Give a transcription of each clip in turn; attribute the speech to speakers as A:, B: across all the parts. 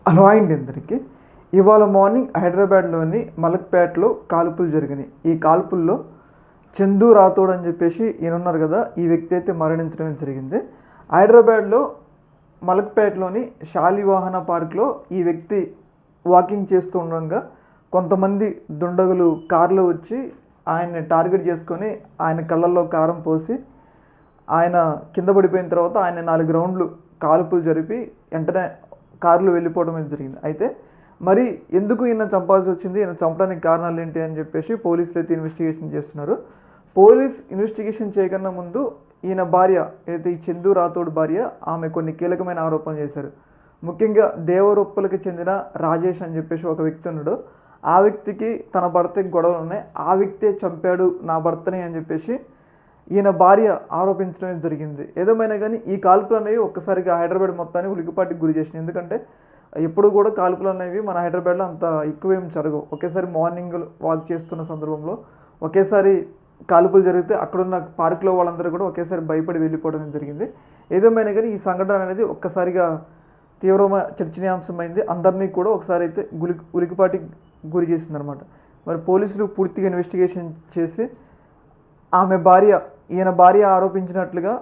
A: Hello అండి అందరికీ. ఇవాళ మార్నింగ్ హైదరాబాద్లోని మలక్పేటలో కాల్పులు జరిగినాయి. ఈ కాల్పుల్లో చందు రాథోడ్ అని చెప్పేసి ఈయన ఉన్నారు కదా, ఈ వ్యక్తి అయితే మరణించడం జరిగింది. హైదరాబాద్లో మలక్పేటలోని శాలివాహన పార్క్లో ఈ వ్యక్తి వాకింగ్ చేస్తూ ఉండగా కొంతమంది దుండగులు కారులో వచ్చి ఆయన్ని టార్గెట్ చేసుకొని ఆయన కళ్ళల్లో కారం పోసి ఆయన కింద పడిపోయిన తర్వాత ఆయన 4 రౌండ్లు కాల్పులు జరిపి వెంటనే కారులో వెళ్ళిపోవడం జరిగింది. అయితే మరి ఎందుకు ఈయన చంపాల్సి వచ్చింది, ఈయన చంపడానికి కారణాలు ఏంటి అని చెప్పేసి పోలీసులు అయితే ఇన్వెస్టిగేషన్ చేస్తున్నారు. పోలీస్ ఇన్వెస్టిగేషన్ చేయకన్నా ముందు ఈయన భార్య అయితే ఈ చందు రాథోడ్ భార్య, ఆమె కొన్ని కీలకమైన ఆరోపణలు చేశారు. ముఖ్యంగా దేవరొప్పలకి చెందిన రాజేష్ అని చెప్పేసి ఒక వ్యక్తి ఉన్నాడు. ఆ వ్యక్తికి తన భర్తకి గొడవలు ఉన్నాయి, ఆ వ్యక్తే చంపాడు నా భర్తని అని చెప్పేసి ఈయన భార్య ఆరోపించడం జరిగింది. ఏదేమైనా కానీ ఈ కాల్పులు అనేవి ఒక్కసారిగా హైదరాబాద్ మొత్తాన్ని ఉలికిపాటికి గురి చేసినాయి. ఎందుకంటే ఎప్పుడు కూడా కాల్పులు అనేవి మన హైదరాబాద్లో అంత ఎక్కువేం జరగవు. ఒకేసారి మార్నింగ్ వాక్ చేస్తున్న సందర్భంలో ఒకేసారి కాల్పులు జరిగితే అక్కడున్న పార్కులో వాళ్ళందరూ కూడా ఒకేసారి భయపడి వెళ్ళిపోవడం జరిగింది. ఏదేమైనా కానీ ఈ సంఘటన అనేది ఒక్కసారిగా తీవ్రమైన చర్చనీయాంశమైంది. అందరినీ కూడా ఒకసారి అయితే ఉలికిపాటికి గురి చేసిందనమాట. మరి పోలీసులు పూర్తిగా ఇన్వెస్టిగేషన్ చేసి ఈయన భార్య ఆరోపించినట్లుగా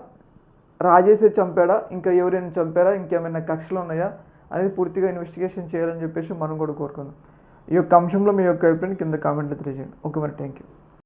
A: రాజేషే చంపాడా, ఇంకా ఎవరైనా చంపారా, ఇంకేమైనా కక్షలు ఉన్నాయా అనేది పూర్తిగా ఇన్వెస్టిగేషన్ చేయాలని చెప్పేసి మనం కూడా కోరుకుందాం. ఈ యొక్క అంశంలో మీ యొక్క అభిప్రాయం కింద కామెంట్లో తెలియజేయండి. ఓకే, మరి థ్యాంక్ యూ.